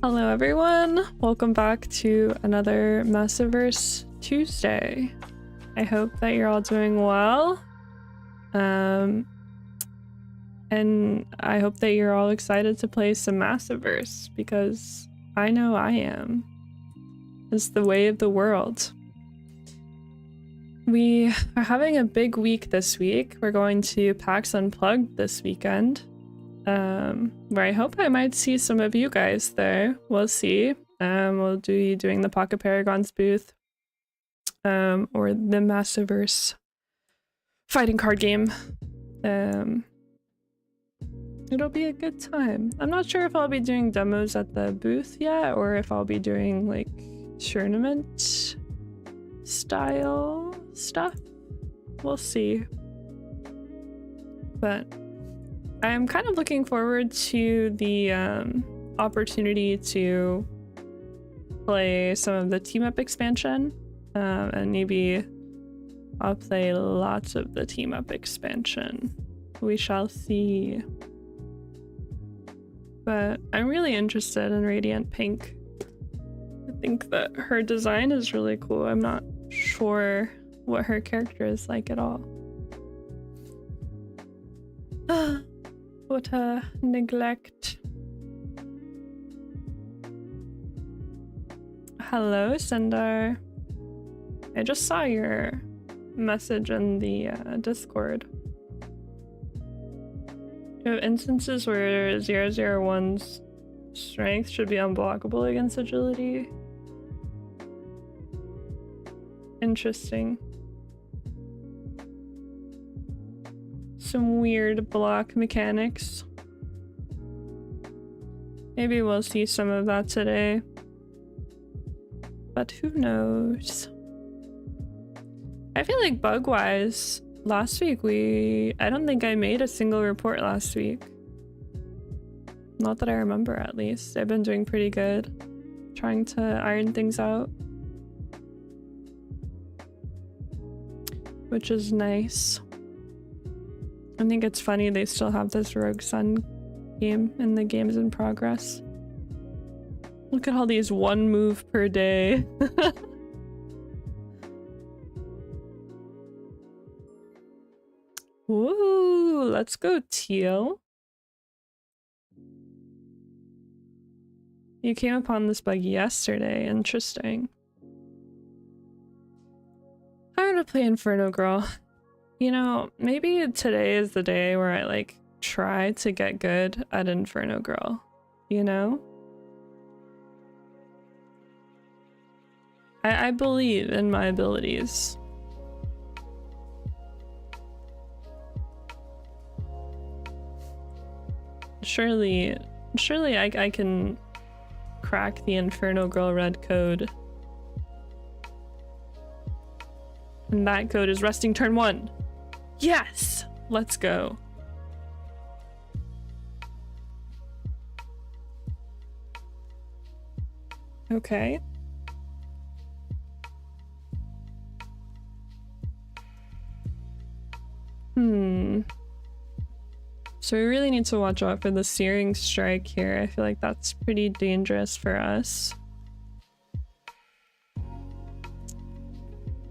Hello everyone, welcome back to another Massiverse Tuesday. I hope that you're all doing well. And I hope that you're all excited to play some Massiverse, because I know I am. It's the way of the world. We are having a big week this week. We're going to PAX Unplugged this weekend. Where I hope I might see some of you guys there. We'll see. We'll be doing the Pocket Paragons booth, or the Massiverse fighting card game. It'll be a good time. I'm not sure if I'll be doing demos at the booth yet, or if I'll be doing like tournament style stuff. We'll see. But I'm kind of looking forward to the opportunity to play some of the team up expansion, and maybe I'll play lots of the team up expansion. We shall see. But I'm really interested in Radiant Pink. I think that her design is really cool. I'm not sure what her character is like at all. What a neglect. Hello, Sendar. I just saw your message in the Discord. You have instances where 001's strength should be unblockable against agility. Interesting. Some weird block mechanics. Maybe we'll see some of that today. But who knows? I feel like bug-wise, last week I don't think I made a single report last week. Not that I remember, at least. I've been doing pretty good. Trying to iron things out. Which is nice. I think it's funny they still have this Rogue Sun game in the games in progress. Look at all these one move per day. Woo! Let's go, Teal. You came upon this bug yesterday. Interesting. I'm gonna play Inferno Girl. You know, maybe today is the day where I like try to get good at Inferno Girl, you know? I believe in my abilities. Surely I can crack the Inferno Girl red code. And that code is resting turn 1. Yes! Let's go. Okay. So we really need to watch out for the Searing Strike here. I feel like that's pretty dangerous for us.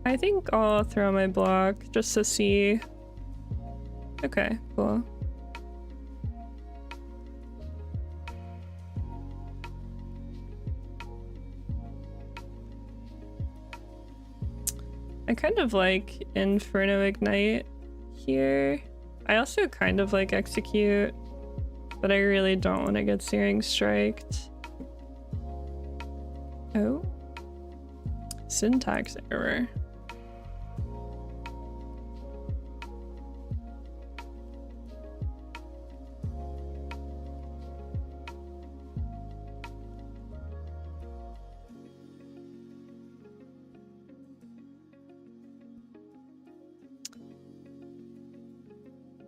I think I'll throw my block just to see. Okay, cool. I kind of like Inferno Ignite here. I also kind of like Execute, but I really don't want to get Searing Striked. Oh. Syntax error.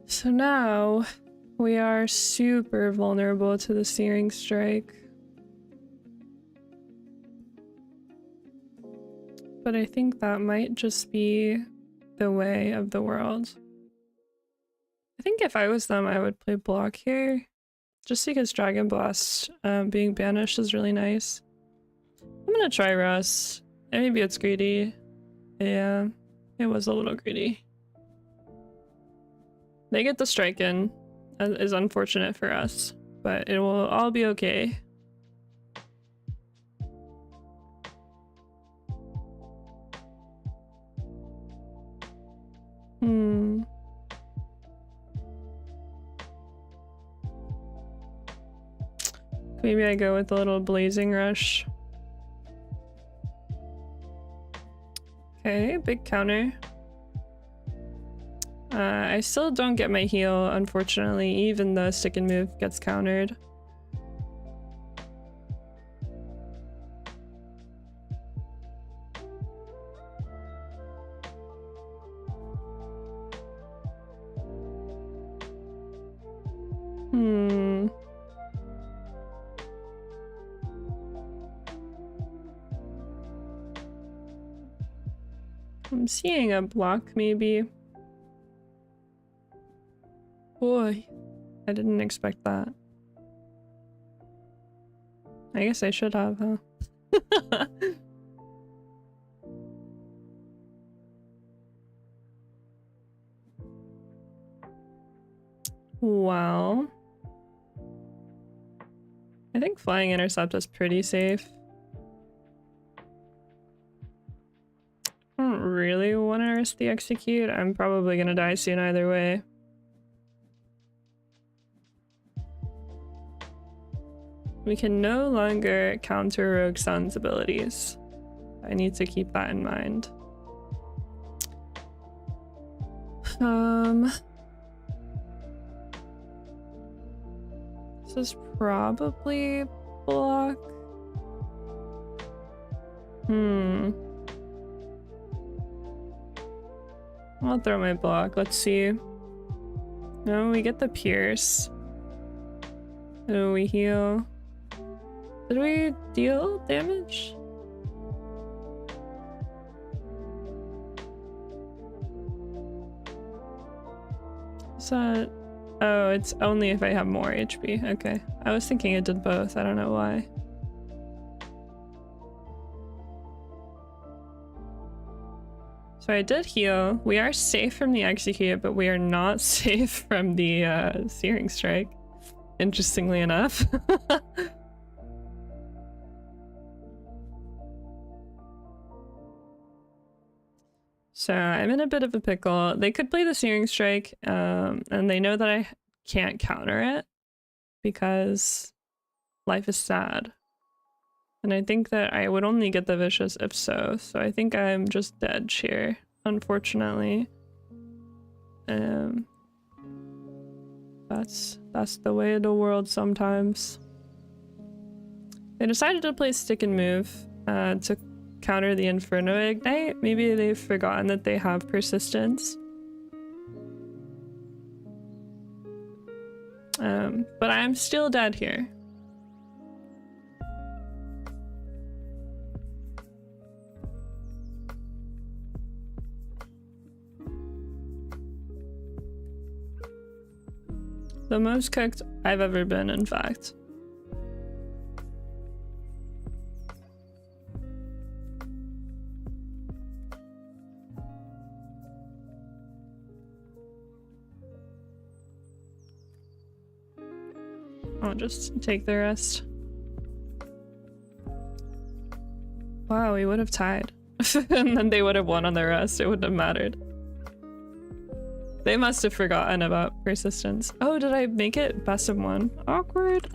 So now we are super vulnerable to the Searing Strike. But I think that might just be the way of the world. I think if I was them, I would play block here. Just because Dragon Blast being banished is really nice. I'm gonna try Rust. Maybe it's greedy. Yeah, it was a little greedy. They get the strike in, is unfortunate for us, but it will all be okay. Maybe I go with a little Blazing Rush. Okay, big counter. I still don't get my heal, unfortunately, even though stick and move gets countered. I'm seeing a block, maybe. Boy, I didn't expect that. I guess I should have, huh? Well, I think flying intercept is pretty safe. I don't really want to risk the execute. I'm probably gonna die soon either way. We can no longer counter Rogue Sun's abilities. I need to keep that in mind. This is probably block. I'll throw my block. Let's see. No, we get the pierce. Oh, we heal. Did we deal damage? Is that... Oh, it's only if I have more HP. Okay. I was thinking it did both. I don't know why. So I did heal. We are safe from the execute, but we are not safe from the searing strike. Interestingly enough. So I'm in a bit of a pickle. They could play the searing strike, and they know that I can't counter it because life is sad. And I think that I would only get the vicious if so. So I think I'm just dead here, unfortunately. That's the way of the world sometimes. They decided to play stick and move to counter the Inferno Ignite. Maybe they've forgotten that they have persistence. But I'm still dead here. The most cooked I've ever been, in fact. I'll just take the rest. Wow, we would have tied. And then they would have won on the rest. It wouldn't have mattered. They must have forgotten about persistence. Oh, did I make it best of one? Awkward.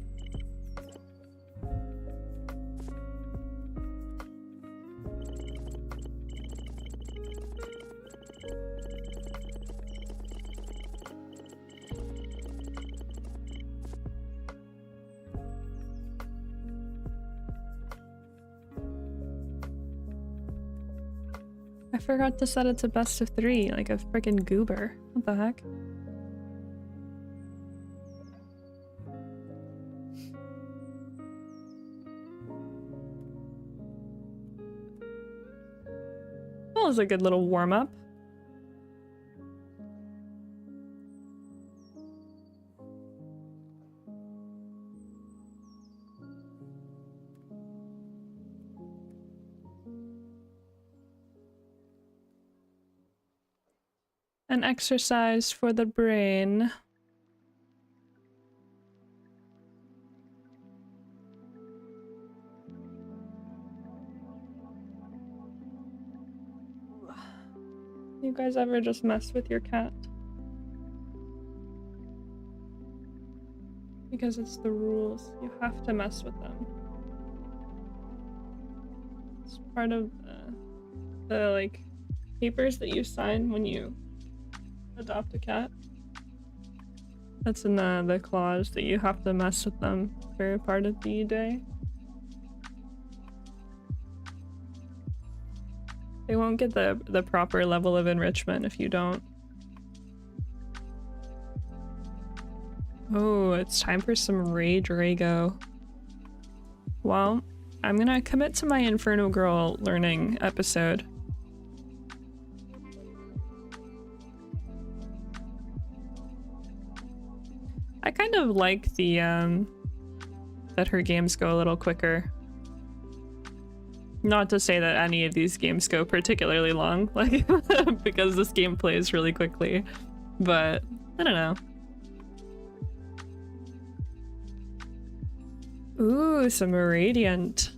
I forgot to set it to best of 3, like a freaking goober. What the heck? That was a good little warm-up. An exercise for the brain. You guys ever just mess with your cat? Because it's the rules. You have to mess with them. It's part of the like papers that you sign when you adopt a cat. That's in the clause that you have to mess with them for part of the day. They won't get the proper level of enrichment if you don't. Oh, it's time for some Rage Rago. Well, I'm gonna commit to my Inferno Girl learning episode. I kind of like the that her games go a little quicker. Not to say that any of these games go particularly long, like because this game plays really quickly, but I don't know. Ooh, some radiant.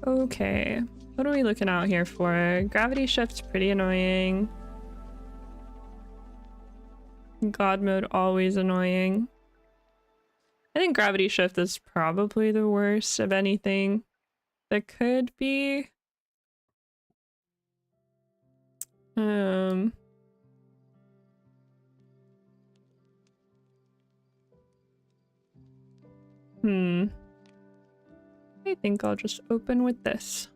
Okay, what are we looking out here for? Gravity shift's pretty annoying. God mode always annoying. I think gravity shift is probably the worst of anything that could be. I think I'll just open with this.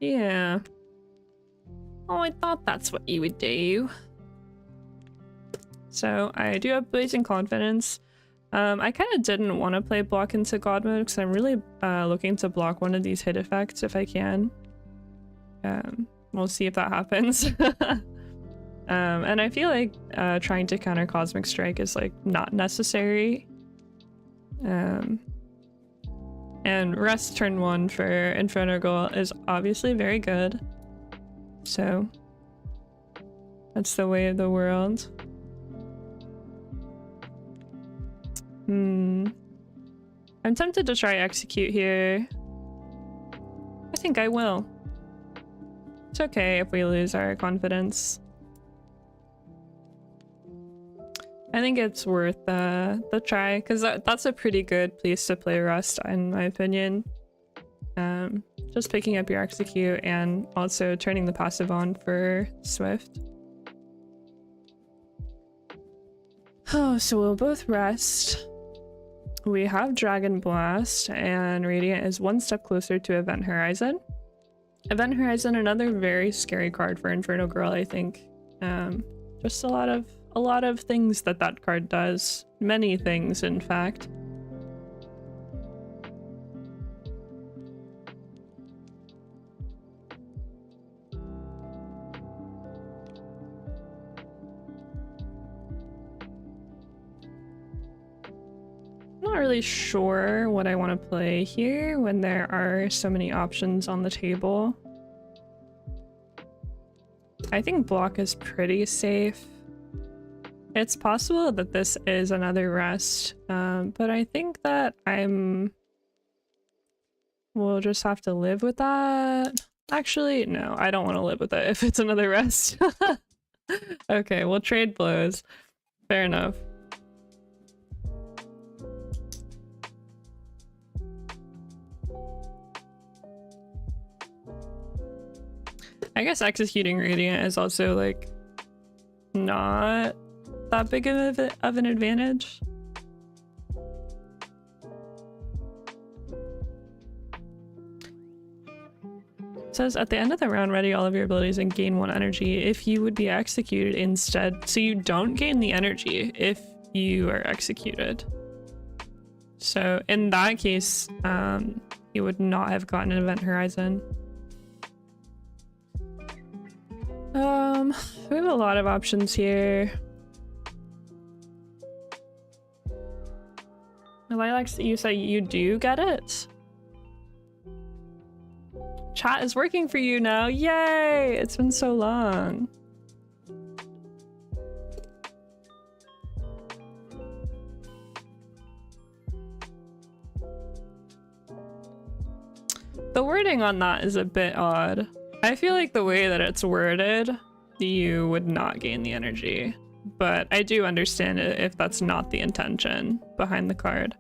Yeah. Oh, I thought that's what you would do. So I do have Blazing Confidence. I kind of didn't want to play block into God mode because I'm really looking to block one of these hit effects if I can. We'll see if that happens. And I feel like trying to counter Cosmic Strike is like not necessary. And rest turn 1 for Inferno Girl is obviously very good. So that's the way of the world. I'm tempted to try execute here. I think I will. It's okay if we lose our confidence. I think it's worth the try, because that's a pretty good place to play Rust, in my opinion. Just picking up your execute and also turning the passive on for Swift. Oh, so we'll both rest. We have Dragon Blast, and Radiant is one step closer to Event Horizon. Event Horizon, another very scary card for Inferno Girl, I think. Just a lot of things that card does. Many things, in fact. Not really sure what I want to play here when there are so many options on the table. I think block is pretty safe. It's possible that this is another rest, but I think that we'll just have to live with that. Actually, no, I don't want to live with it if it's another rest. Okay, we'll trade blows. Fair enough. I guess executing Radiant is also like not that big of an advantage. It says at the end of the round, ready all of your abilities and gain 1 energy if you would be executed instead. So you don't gain the energy if you are executed. So in that case, you would not have gotten an Event Horizon. We have a lot of options here. Lilacs, you say you do get it? Chat is working for you now. Yay! It's been so long. The wording on that is a bit odd. I feel like the way that it's worded, you would not gain the energy. But I do understand it if that's not the intention behind the card.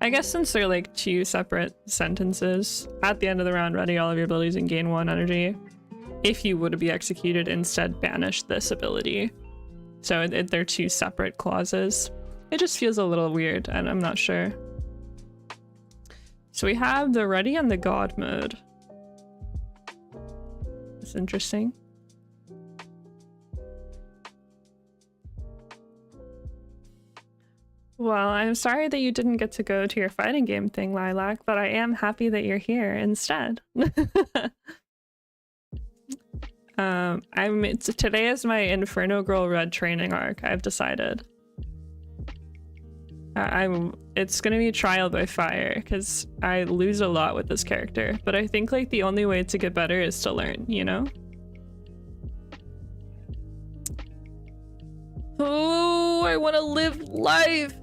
I guess since they're like 2 separate sentences, at the end of the round, ready all of your abilities and gain 1 energy. If you would be executed, instead banish this ability. So they're 2 separate clauses. It just feels a little weird, and I'm not sure. So we have the ready and the God mode. It's interesting. Well, I'm sorry that you didn't get to go to your fighting game thing, Lilac, but I am happy that you're here instead. Today is my Inferno Girl Red training arc, I've decided. It's gonna be trial by fire, because I lose a lot with this character, but I think like the only way to get better is to learn, you know? Oh, I want to live life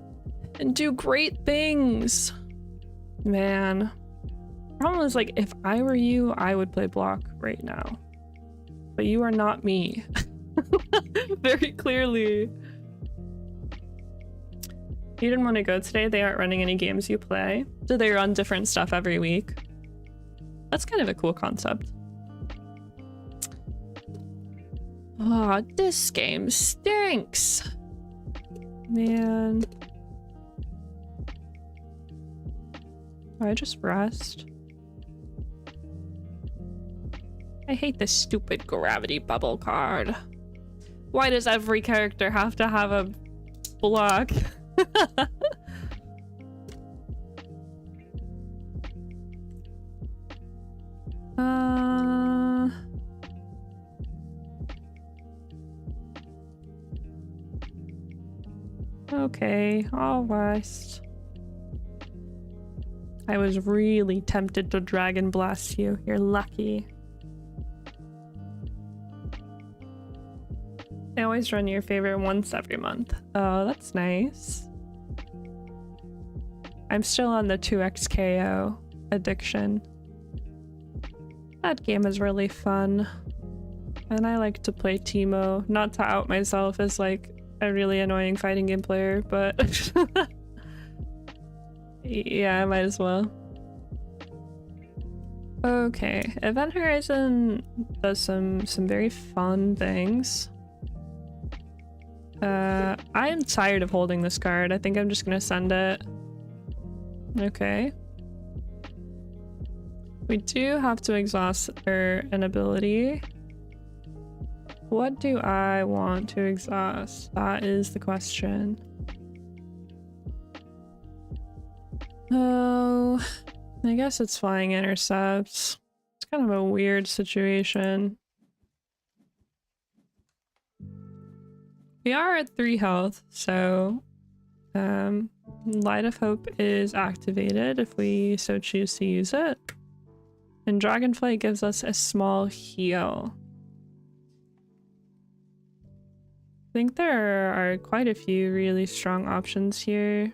and do great things. Man. Problem is, like, if I were you, I would play block right now. But you are not me. Very clearly. You didn't want to go today? They aren't running any games you play? Do they run different stuff every week? That's kind of a cool concept. Oh, this game stinks. Man. I just rest. I hate this stupid gravity bubble card. Why does every character have to have a block? Okay, I'll rest. I was really tempted to Dragon Blast you. You're lucky. They always run your favorite once every month. Oh, that's nice. I'm still on the 2x KO addiction. That game is really fun. And I like to play Teemo. Not to out myself as like a really annoying fighting game player, but yeah, I might as well. Okay, Event Horizon does some very fun things. I am tired of holding this card. I think I'm just gonna send it. Okay. We do have to exhaust an ability. What do I want to exhaust? That is the question. Oh, I guess it's Flying Intercepts. It's kind of a weird situation. We are at 3 health, so Light of Hope is activated if we so choose to use it. And Dragonflight gives us a small heal. I think there are quite a few really strong options here.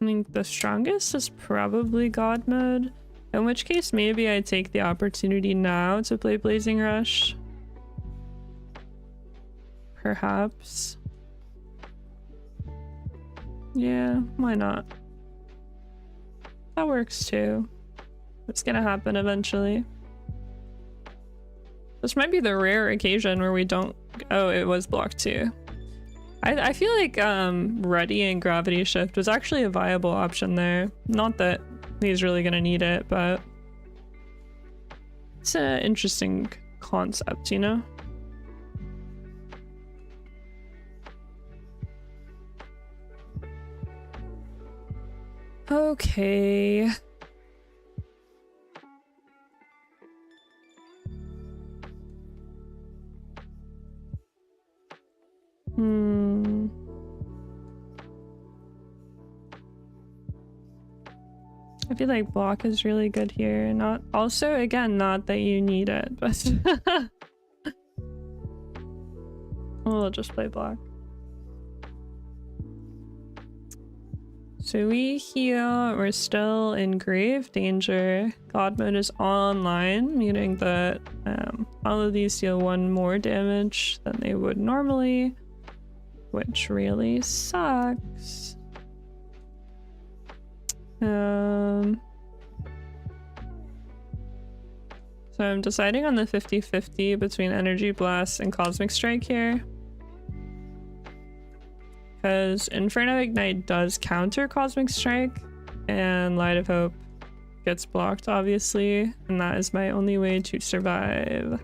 I think the strongest is probably God Mode, in which case maybe I take the opportunity now to play Blazing Rush. Perhaps. Yeah, why not? That works too. It's gonna happen eventually. This might be the rare occasion where we don't... Oh, it was block 2. I feel like Ready and Gravity Shift was actually a viable option there. Not that he's really gonna need it, but it's an interesting concept, you know? Okay. I feel like block is really good here. Not also, again, not that you need it, but we'll just play block. So we heal. We're still in grave danger. God Mode is online, meaning that all of these deal 1 more damage than they would normally, which really sucks. So I'm deciding on the 50-50 between Energy Blast and Cosmic Strike here. Because Inferno Ignite does counter Cosmic Strike, and Light of Hope gets blocked, obviously, and that is my only way to survive.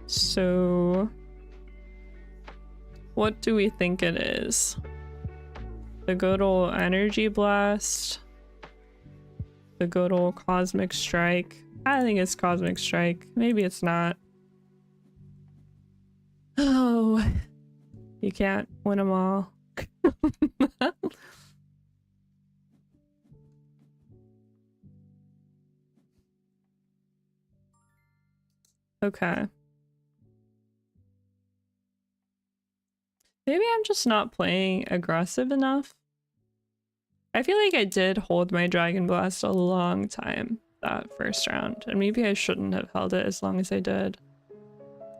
So What do we think it is? The good old Energy Blast? The good old Cosmic Strike? I think it's Cosmic Strike. Maybe it's not. Oh, you can't win them all. Okay. Maybe I'm just not playing aggressive enough. I feel like I did hold my Dragon Blast a long time that first round, and maybe I shouldn't have held it as long as I did.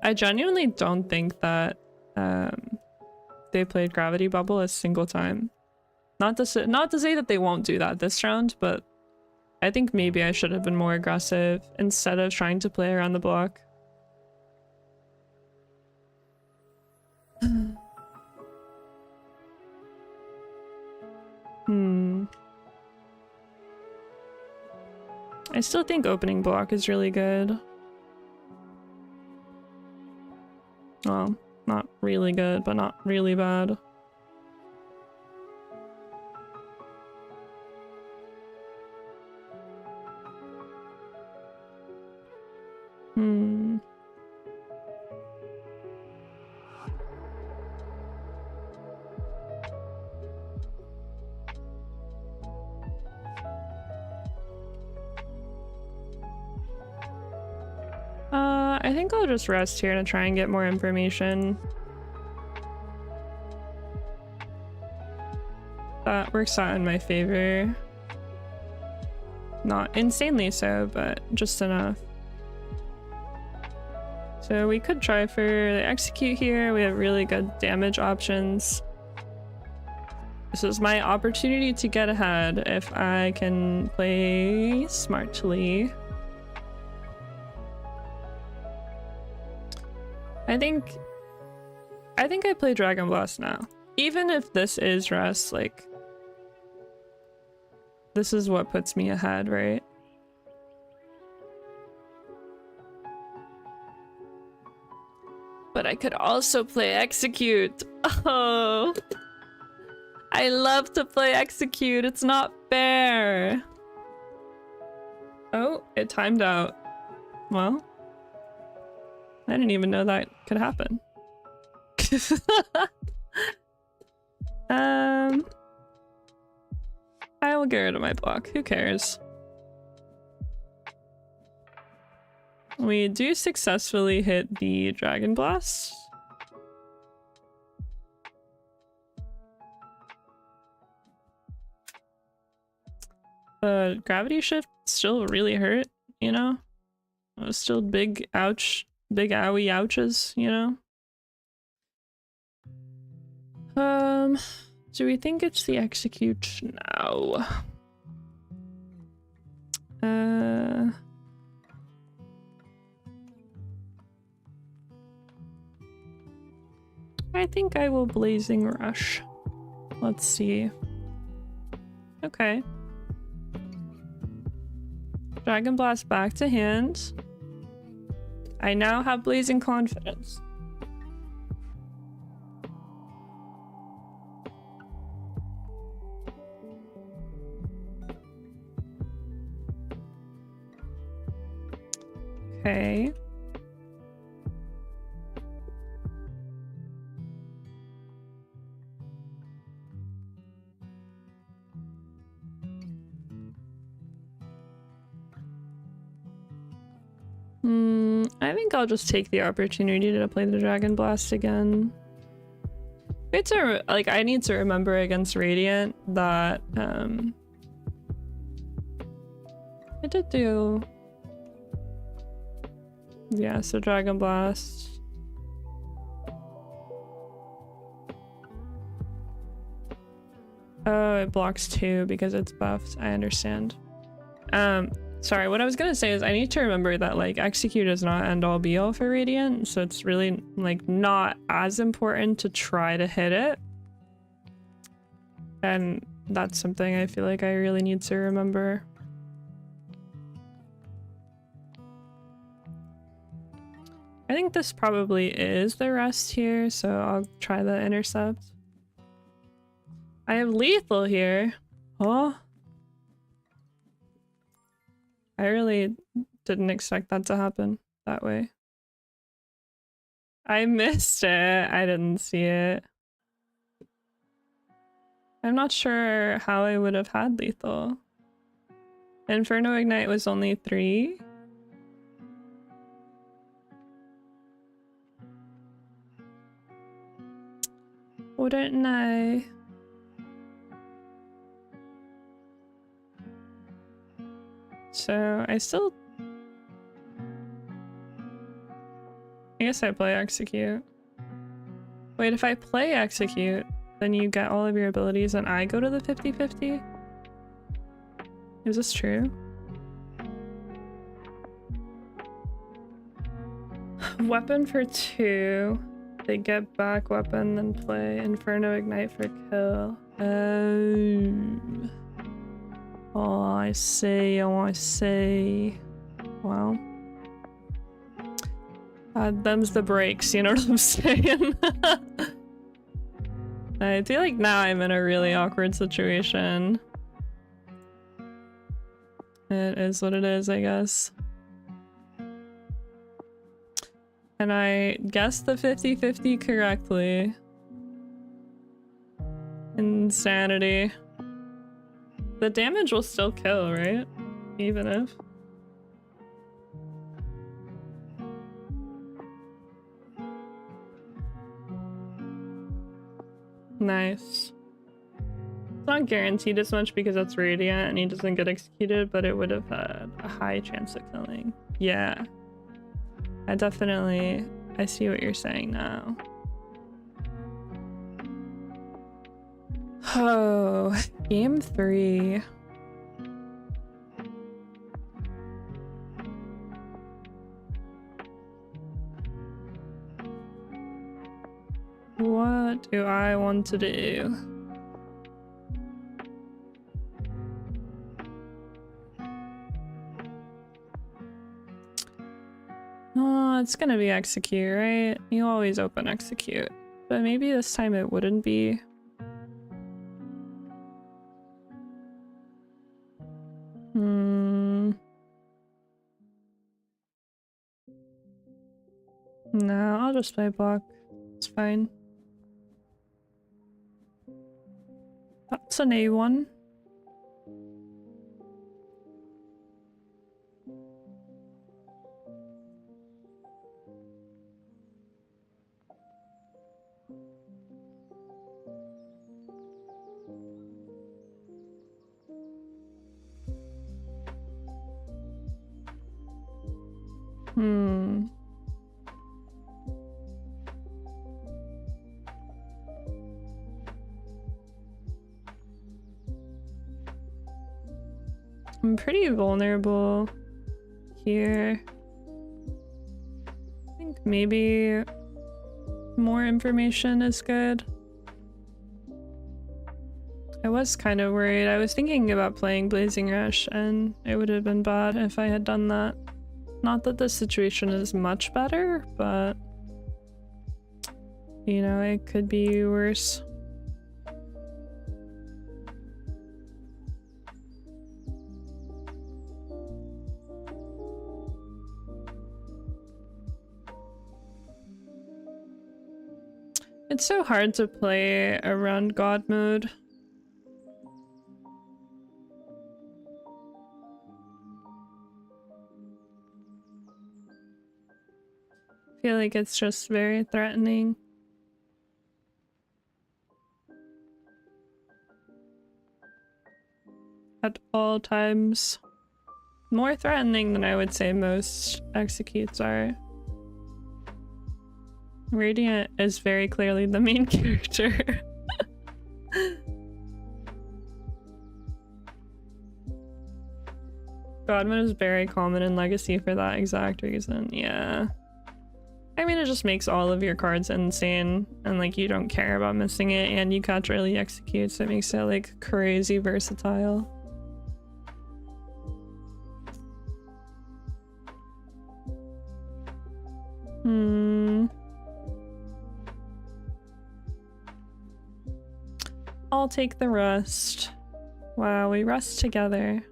I genuinely don't think that they played Gravity Bubble a single time. Not to say that they won't do that this round, but I think maybe I should have been more aggressive instead of trying to play around the block. I still think opening block is really good. Well, not really good, but not really bad. I think I'll just rest here to try and get more information. That works out in my favor. Not insanely so, but just enough. So we could try for the execute here. We have really good damage options. This is my opportunity to get ahead if I can play smartly. I think I play Dragon Blast now. Even if this is rest, like, this is what puts me ahead, right? But I could also play execute. Oh, I love to play execute. It's not fair. Oh, it timed out. Well, I didn't even know that could happen. I will get rid of my block. Who cares? We do successfully hit the Dragon Blast. But Gravity Shift still really hurt, you know? It was still big ouch, big owie ouches, you know? Do we think it's the execute? No. I think I will Blazing Rush. Let's see. Okay. Dragon Blast back to hand. I now have Blazing Confidence. Okay. I think I'll just take the opportunity to play the Dragon Blast again. It's like, I need to remember against Radiant that I did do, yeah, so Dragon Blast. Oh, it blocks 2 because it's buffed. I understand. Sorry, what I was gonna say is I need to remember that, like, execute is not end all be all for Radiant, so it's really, like, not as important to try to hit it. And that's something I feel like I really need to remember. I think this probably is the rest here, so I'll try the intercept. I have lethal here. Oh. I really didn't expect that to happen that way. I missed it. I didn't see it. I'm not sure how I would have had lethal. Inferno Ignite was only 3. Wouldn't I? So I still... I guess I play execute. Wait, if I play execute, then you get all of your abilities and I go to the 50-50? Is this true? Weapon for 2. They get back weapon, then play Inferno Ignite for kill. Oh, I see. Oh, I see. Well. Them's the breaks, you know what I'm saying? I feel like now I'm in a really awkward situation. It is what it is, I guess. And I guessed the 50-50 correctly. Insanity. The damage will still kill, right? Even if. Nice. It's not guaranteed as much because that's Radiant and he doesn't get executed, but it would have had a high chance of killing. Yeah. I see what you're saying now. Oh, game 3. What do I want to do? Oh, it's gonna be execute, right? You always open execute. But maybe this time it wouldn't be. No, I'll just play block. It's fine. That's an A1. I'm pretty vulnerable here. I think maybe more information is good. I was kind of worried. I was thinking about playing Blazing Rush and it would have been bad if I had done that. Not that the situation is much better, but you know, it could be worse. It's so hard to play around God mode. I feel like it's just very threatening. At all times. More threatening than I would say most executes are. Radiant is very clearly the main character. Godman is very common in Legacy for that exact reason, yeah. I mean, it just makes all of your cards insane, and like you don't care about missing it, and you catch early executes, so it makes it like crazy versatile. I'll take the rust. Wow, we rest together.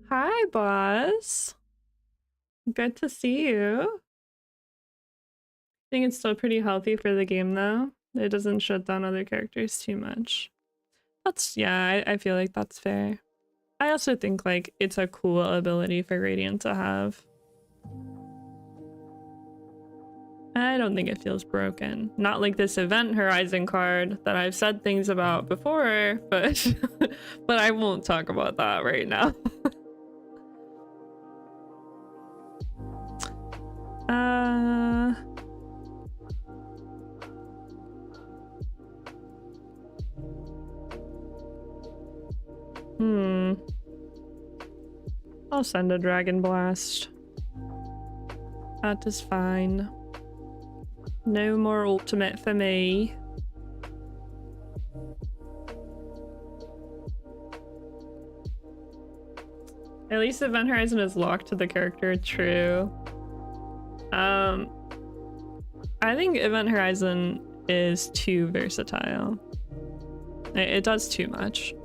Hi, boss. Good to see you. I think it's still pretty healthy for the game, though. It doesn't shut down other characters too much. That's, yeah, I feel like that's fair. I also think, like, it's a cool ability for Radiant to have. I don't think it feels broken. Not like this Event Horizon card that I've said things about before, but but I won't talk about that right now. I'll send a Dragon Blast. That is fine. No more ultimate for me. At least Event Horizon is locked to the character, true. I think Event Horizon is too versatile. It does too much.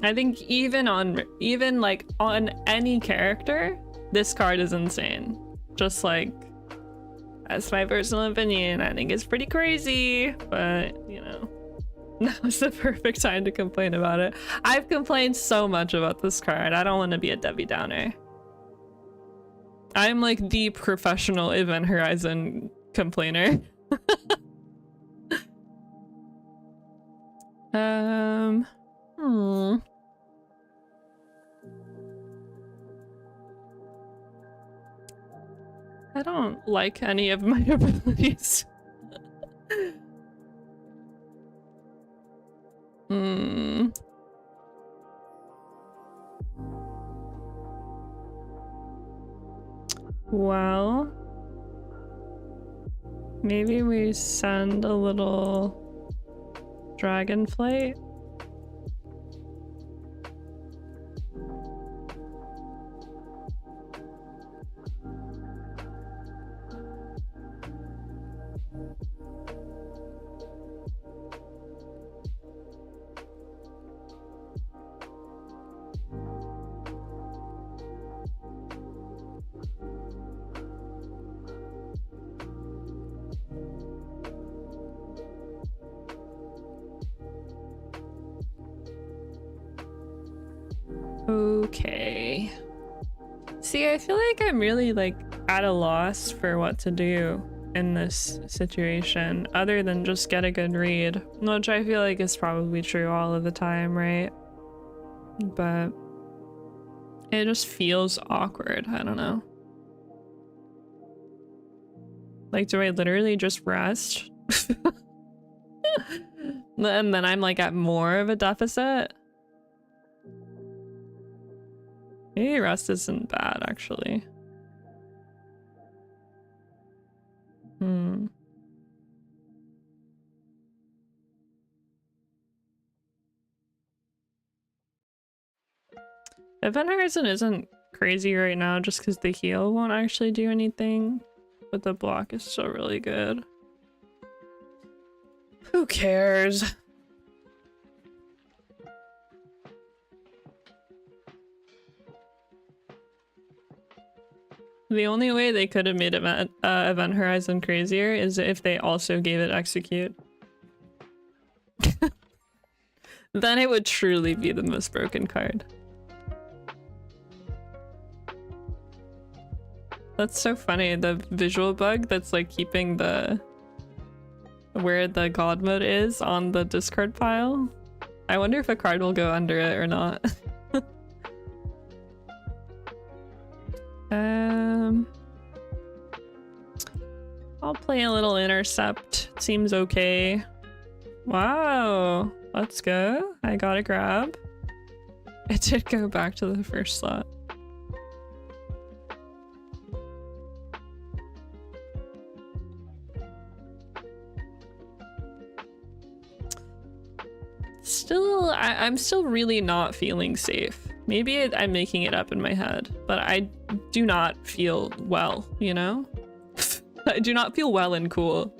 I think even like on any character, this card is insane. Just like, that's my personal opinion. I think it's pretty crazy, but you know, now's the perfect time to complain about it. I've complained so much about this card. I don't want to be a Debbie Downer. I'm like the professional Event Horizon complainer. I don't like any of my abilities. Well, maybe we send a little dragonflight. Okay. See, I feel like I'm really like at a loss for what to do in this situation other than just get a good read, which I feel like is probably true all of the time, right? But it just feels awkward. I don't know. Like, do I literally just rest? And then I'm like at more of a deficit? Maybe rest isn't bad, actually. Event Horizon isn't crazy right now just because the heal won't actually do anything, but the block is still really good. Who cares? The only way they could have made Event Horizon crazier is if they also gave it Execute. Then it would truly be the most broken card. That's so funny, the visual bug that's like keeping where the god mode is on the discard pile. I wonder if a card will go under it or not. I'll play a little intercept. Seems okay. Wow, let's go. I got a grab. It did go back to the first slot. Still, I'm still really not feeling safe. Maybe I'm making it up in my head, but I do not feel well, you know? I do not feel well and cool.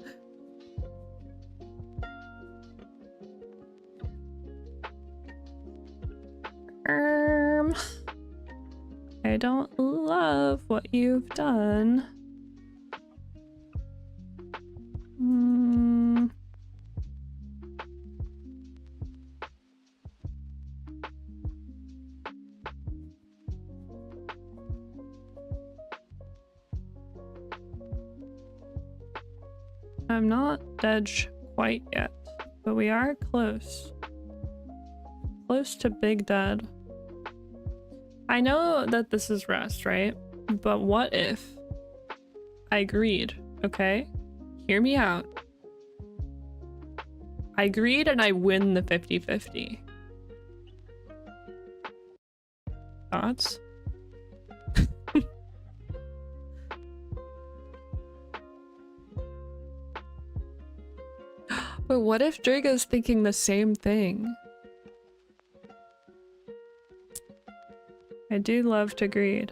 I don't love what you've done. I'm not dead quite yet, but we are close. Close to big dead. I know that this is rest, right? But what if I agreed, okay? Hear me out. I agreed and I win the 50-50. Thoughts? But what if Drago's thinking the same thing? I do love to greed.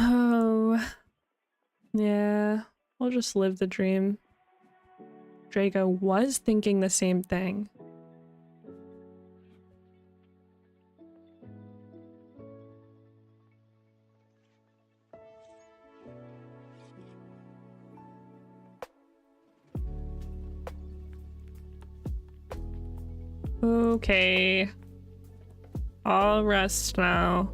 Oh, yeah, we'll just live the dream. Drago was thinking the same thing. Okay. I'll rest now.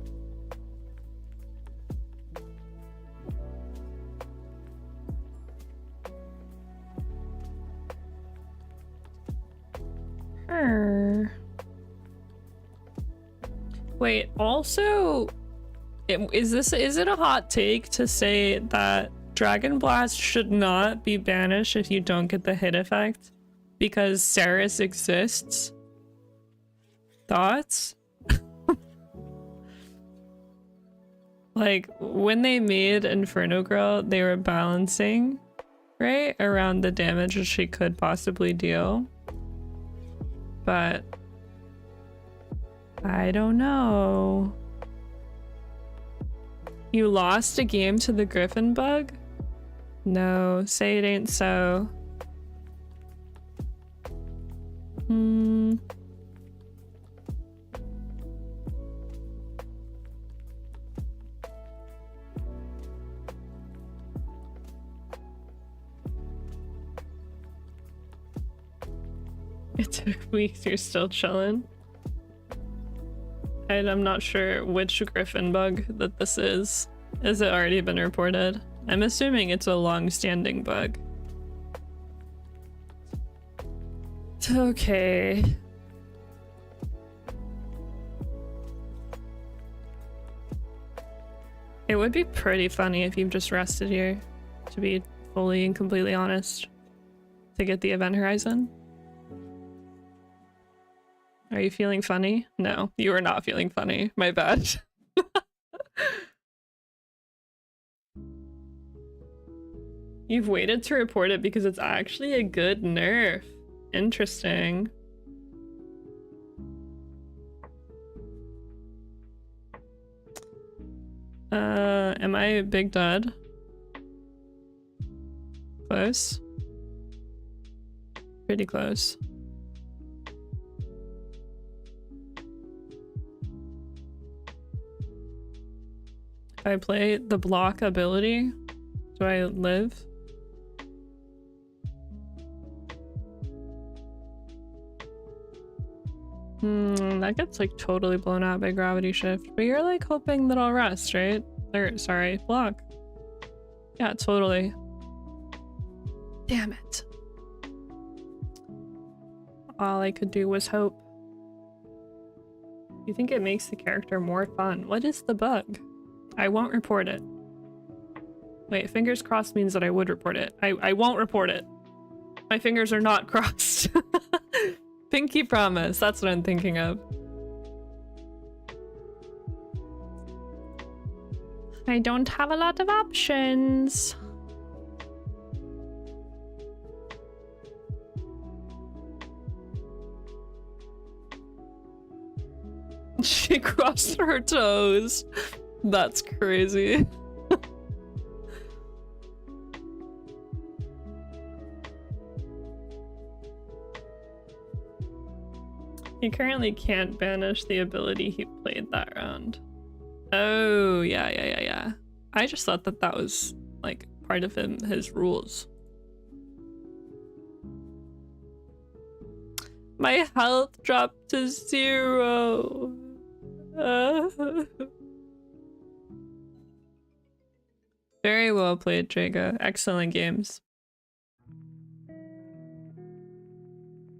Wait, also, is it a hot take to say that Dragon Blast should not be banished if you don't get the hit effect because Ceres exists? Thoughts? Like, when they made Inferno Girl, they were balancing, right, around the damage that she could possibly deal. But I don't know. You lost a game to the Griffin bug? No, say it ain't so. It took weeks, you're still chilling. And I'm not sure which Griffin bug that this is. Has it already been reported? I'm assuming it's a long-standing bug. Okay. It would be pretty funny if you've just rested here, to be fully and completely honest, to get the event horizon. Are you feeling funny? No, you are not feeling funny. My bad. You've waited to report it because it's actually a good nerf. Interesting. Am I big dead? Close? Pretty close. If I play the block ability, do I live? That gets like totally blown out by gravity shift, but you're like hoping that I'll rest, right? Or sorry, block. Yeah, totally. Damn it. All I could do was hope. You think it makes the character more fun? What is the bug? I won't report it. Wait, fingers crossed means that I would report it. I won't report it. My fingers are not crossed. Pinky promise, that's what I'm thinking of. I don't have a lot of options. She crossed her toes. That's crazy. He currently can't banish the ability he played that round. Oh, yeah. I just thought that that was, like, part of his rules. My health dropped to 0. Very well played, Draga. Excellent games.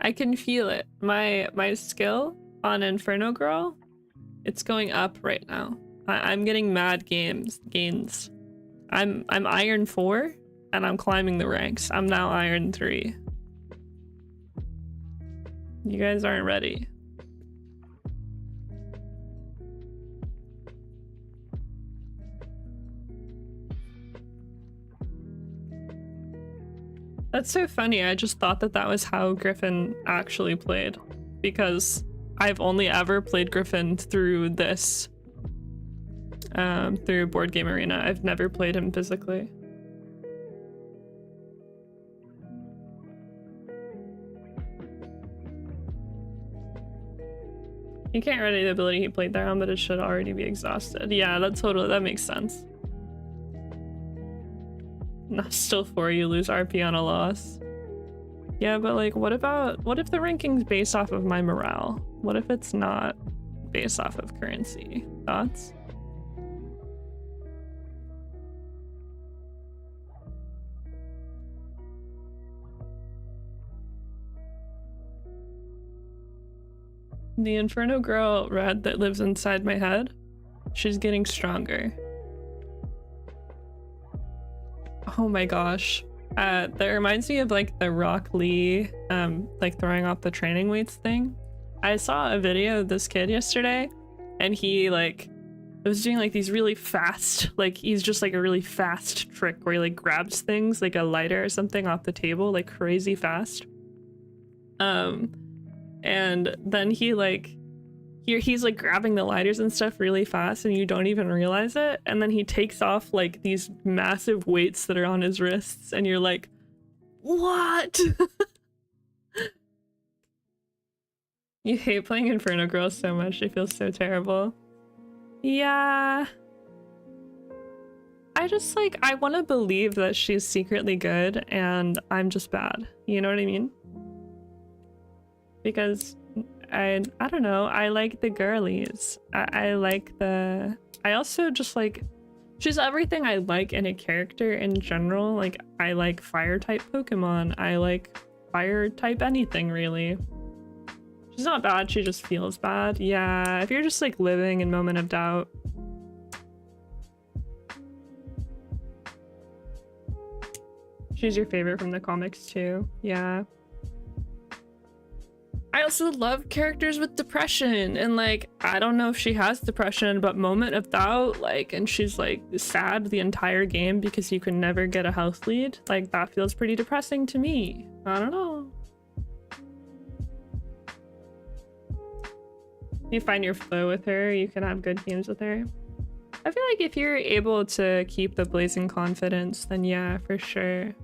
I can feel it. My skill on Inferno Girl, it's going up right now. I'm getting mad gains. I'm Iron 4 and I'm climbing the ranks. I'm now Iron 3. You guys aren't ready. That's so funny. I just thought that that was how Griffin actually played, because I've only ever played Griffin through this, through Board Game Arena. I've never played him physically. You can't ready the ability he played there on, but it should already be exhausted. Yeah, that makes sense. No, still 4, you lose RP on a loss. Yeah, but like, what if the ranking's based off of my morale? What if it's not based off of currency? Thoughts? The Inferno Girl Red that lives inside my head, she's getting stronger. Oh my gosh. That reminds me of like the Rock Lee, like throwing off the training weights thing. I saw a video of this kid yesterday and he like was doing like these really fast, like he's just like a really fast trick where he like grabs things like a lighter or something off the table like crazy fast. And then he like he's like grabbing the lighters and stuff really fast and you don't even realize it, and then he takes off like these massive weights that are on his wrists and you're like, what? You hate playing Inferno Girl so much. I feel so terrible. Yeah, I just like, I want to believe that she's secretly good and I'm just bad, you know what I mean? Because I don't know, I like the girlies. I also just like, she's everything I like in a character in general. Like, I like fire type Pokemon. I like fire type anything, really. She's not bad, she just feels bad. Yeah, if you're just like living in Moment of Doubt. She's your favorite from the comics too. Yeah. I also love characters with depression, and like, I don't know if she has depression, but Moment of Doubt, like, and she's like sad the entire game because you can never get a health lead. Like, that feels pretty depressing to me. I don't know. You find your flow with her, you can have good games with her. I feel like if you're able to keep the blazing confidence, then yeah, for sure.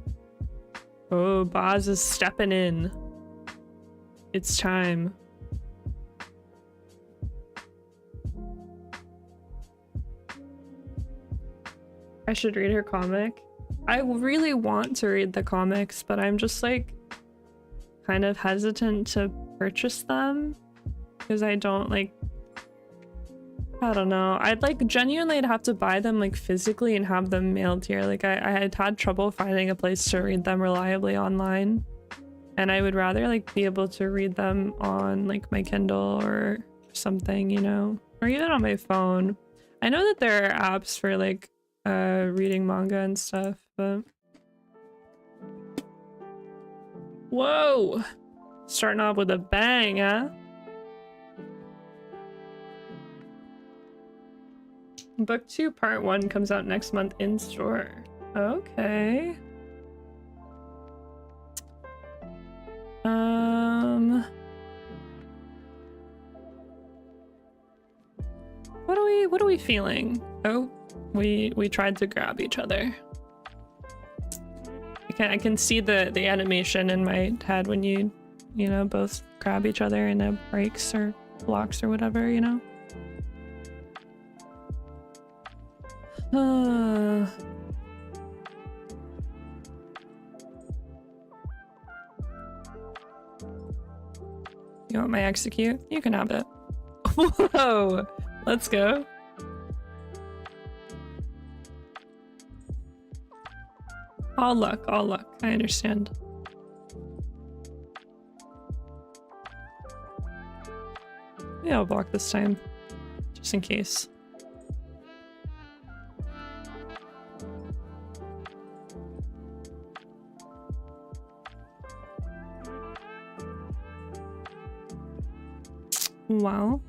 Oh, Boz is stepping in. It's time. I should read her comic. I really want to read the comics, but I'm just like kind of hesitant to purchase them because I don't like, I don't know. I'd like genuinely have to buy them like physically and have them mailed here. Like I had trouble finding a place to read them reliably online. And I would rather like be able to read them on like my Kindle or something, you know, or even on my phone. I know that there are apps for like reading manga and stuff, but whoa, starting off with a bang, huh? Book 2 Part 1 comes out next month in store. Okay. What are we feeling? Oh, we tried to grab each other. I can see the animation in my head when you know, both grab each other and it breaks or blocks or whatever, you know? You want my execute? You can have it. Whoa! Let's go. All luck, all luck. I understand. Yeah, I'll block this time. Just in case. Wow.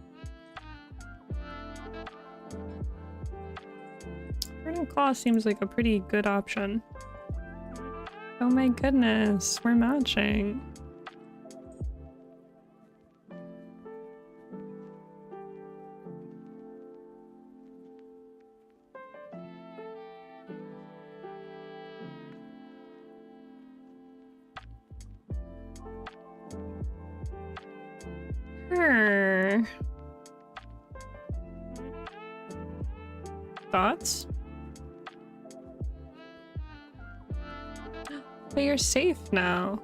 Burning Claw seems like a pretty good option. Oh my goodness, we're matching. Thoughts? But you're safe now.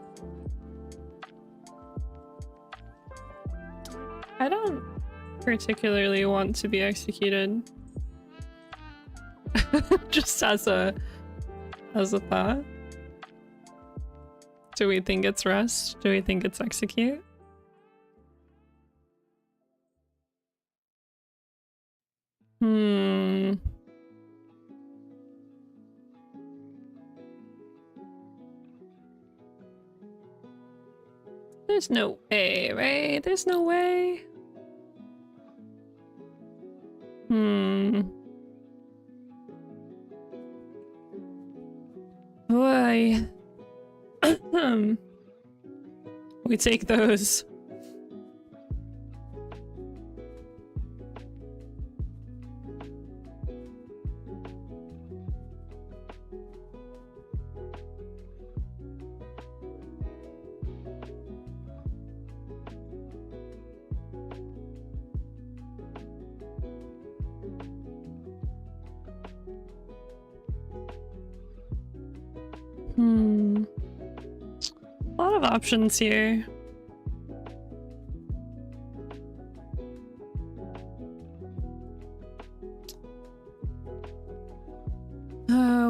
I don't particularly want to be executed. Just as a thought. Do we think it's rest? Do we think it's execute? There's no way, right? There's no way. Boy. We take those. A lot of options here.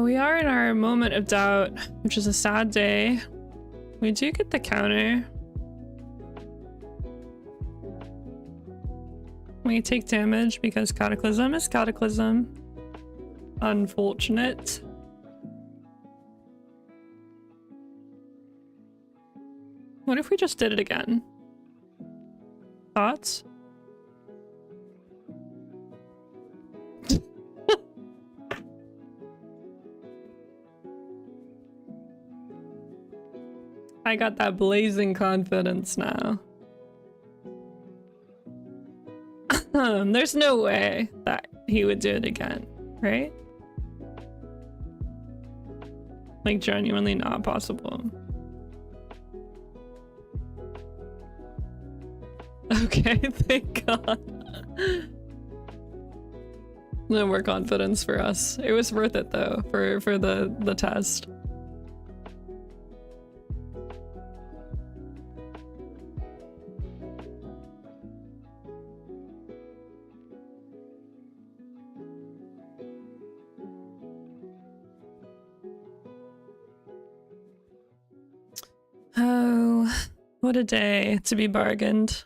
We are in our moment of doubt, which is a sad day. We do get the counter. We take damage because Cataclysm is Cataclysm. Unfortunate. What if we just did it again? Thoughts? I got that blazing confidence now. There's no way that he would do it again, right? Like, genuinely not possible. Okay, thank God. No more confidence for us. It was worth it though, for the test. Oh, what a day to be bargained.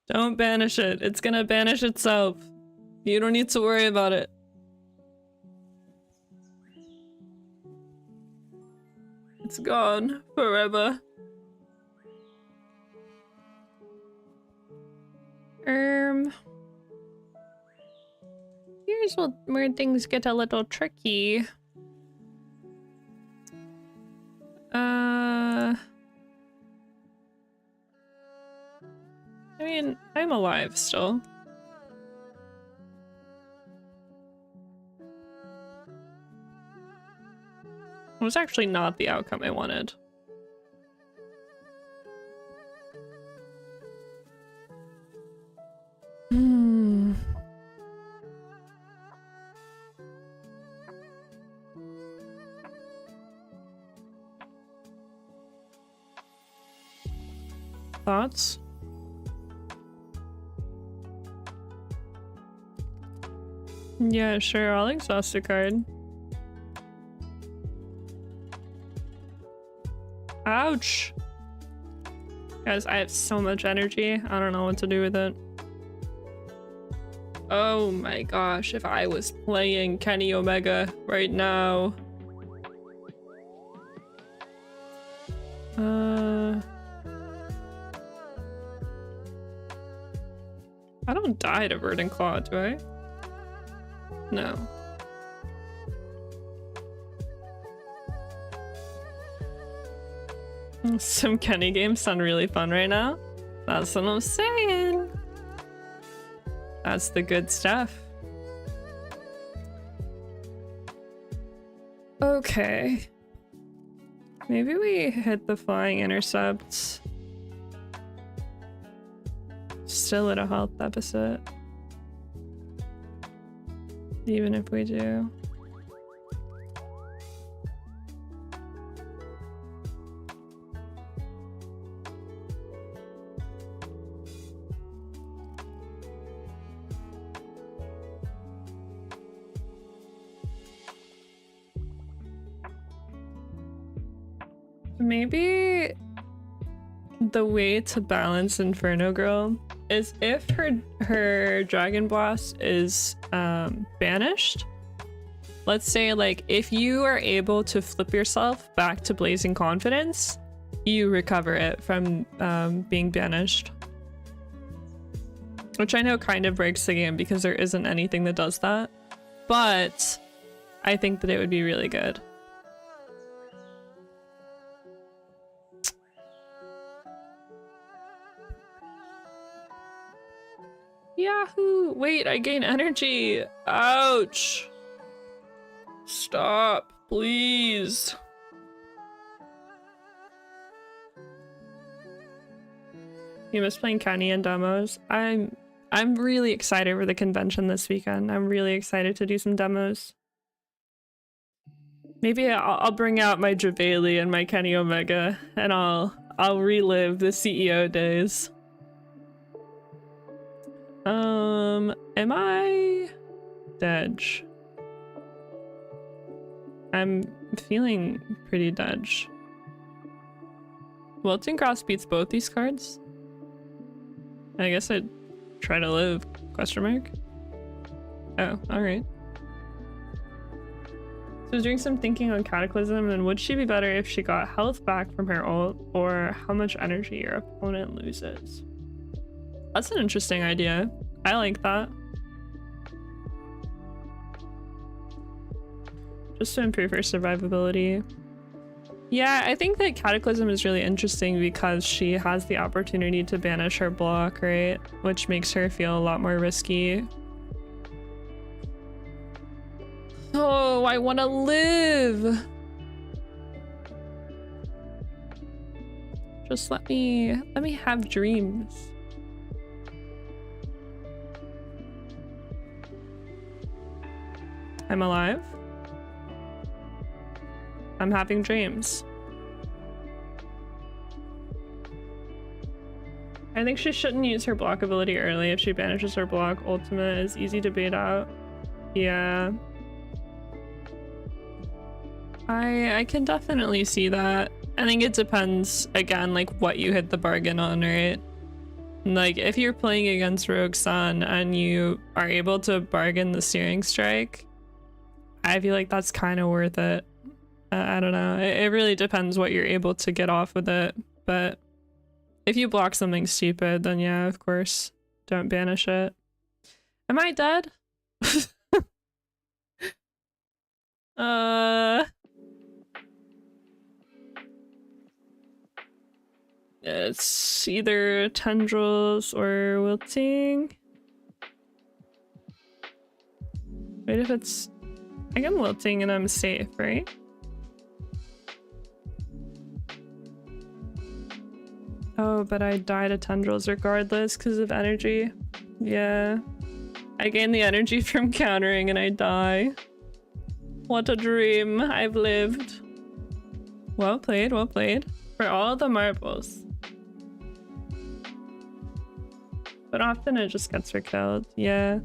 Don't banish it. It's gonna banish itself. You don't need to worry about it. It's gone forever. Here's where things get a little tricky. I mean, I'm alive still. It was actually not the outcome I wanted. Thoughts? Yeah, sure, I'll exhaust a card. Ouch! Guys, I have so much energy. I don't know what to do with it. Oh my gosh, if I was playing Kenny Omega right now. I don't die to Verdant Claw, do I? No. Some Kenny games sound really fun right now. That's what I'm saying. That's the good stuff. Okay. Maybe we hit the flying intercepts. Still at a health deficit. Even if we do. Maybe the way to balance Inferno Girl is if her Dragon Blast is banished. Let's say, like, if you are able to flip yourself back to Blazing Confidence, you recover it from being banished. Which I know kind of breaks the game because there isn't anything that does that. But I think that it would be really good. Yahoo! Wait, I gain energy! Ouch! Stop, please. You miss playing Kenny and demos. I'm really excited for the convention this weekend. I'm really excited to do some demos. Maybe I'll bring out my Javeli and my Kenny Omega and I'll relive the CEO days. Am I dead? I'm feeling pretty dead. Wilting Cross beats both these cards? I guess I'd try to live, question mark? Oh, alright. So I was doing some thinking on Cataclysm, and would she be better if she got health back from her ult, or how much energy your opponent loses? That's an interesting idea. I like that. Just to improve her survivability. Yeah, I think that Cataclysm is really interesting because she has the opportunity to banish her block, right? Which makes her feel a lot more risky. Oh, I want to live! Just let me have dreams. I'm alive. I'm having dreams. I think she shouldn't use her block ability early. If she banishes her block, ultimate is easy to bait out. Yeah. I can definitely see that. I think it depends, again, like what you hit the bargain on, right? Like if you're playing against Rogue Sun and you are able to bargain the Searing Strike, I feel like that's kind of worth it. I don't know. It really depends what you're able to get off with it. But if you block something stupid, then yeah, of course. Don't banish it. Am I dead? It's either tendrils or wilting. Wait, if it's... I think I'm wilting and I'm safe, right? Oh, but I die to tendrils regardless because of energy. Yeah. I gain the energy from countering and I die. What a dream I've lived. Well played, well played. For all the marbles. But often it just gets her killed. Yeah.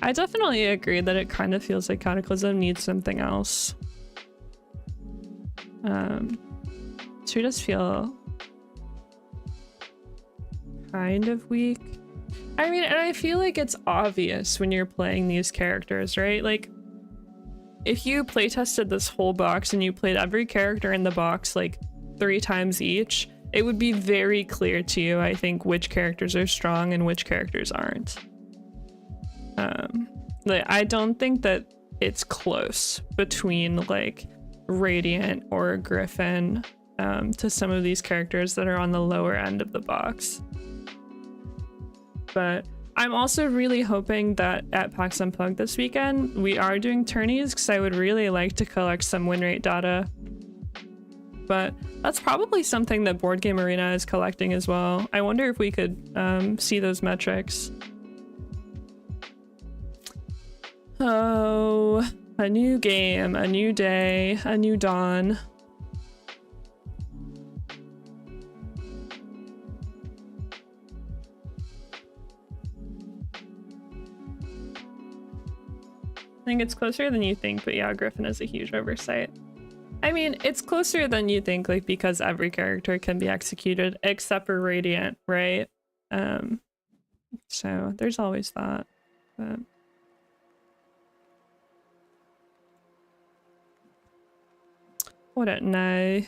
I definitely agree that it kind of feels like Cataclysm needs something else. She does feel kind of weak. I mean, and I feel like it's obvious when you're playing these characters, right? Like, if you playtested this whole box and you played every character in the box like 3 times each, it would be very clear to you, I think, which characters are strong and which characters aren't. Like, I don't think that it's close between like Radiant or Griffin to some of these characters that are on the lower end of the box. But I'm also really hoping that at PAX Unplugged this weekend, we are doing tourneys because I would really like to collect some win rate data. But that's probably something that Board Game Arena is collecting as well. I wonder if we could see those metrics. Oh, a new game, a new day, a new dawn. I think it's closer than you think, but yeah, Griffin is a huge oversight. I mean, it's closer than you think, like, because every character can be executed except for Radiant, right? So there's always that. But I don't know.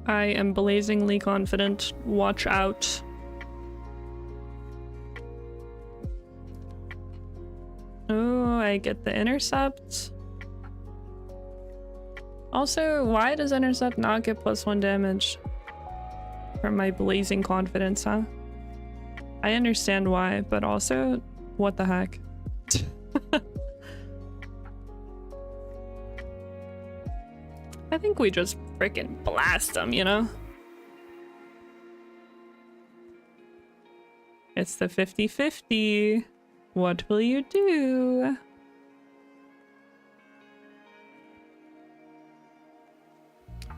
I am blazingly confident. Watch out. Oh, I get the intercept. Also, why does intercept not get +1 damage from my blazing confidence, huh? I understand why, but also, what the heck? I think we just freaking blast them, you know? It's the 50-50. What will you do?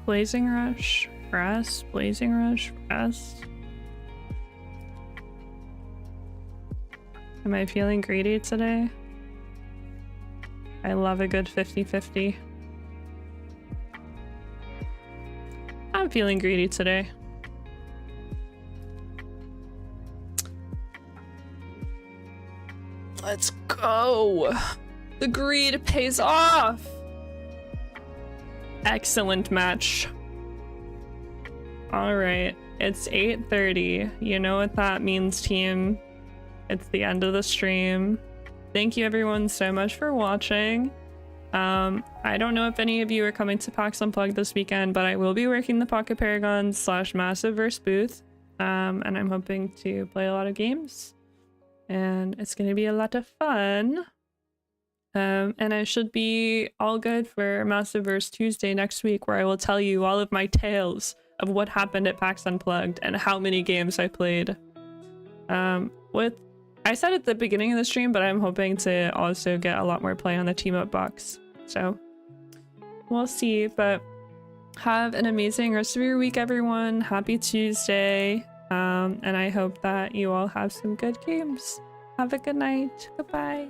Blazing Rush, press, Blazing Rush, press. Am I feeling greedy today? I love a good 50-50. I'm feeling greedy today. Let's go. The greed pays off. Excellent match. All right, it's 8:30. You know what that means, team. It's the end of the stream. Thank you everyone so much for watching. I don't know if any of you are coming to PAX Unplugged this weekend, but I will be working the Pocket Paragons / Massiveverse booth. And I'm hoping to play a lot of games. And it's going to be a lot of fun. And I should be all good for Massiveverse Tuesday next week, where I will tell you all of my tales of what happened at PAX Unplugged and how many games I played. With I said at the beginning of the stream, but I'm hoping to also get a lot more play on the team up box. So we'll see, but have an amazing rest of your week, everyone. Happy Tuesday. And I hope that you all have some good games. Have a good night. Goodbye.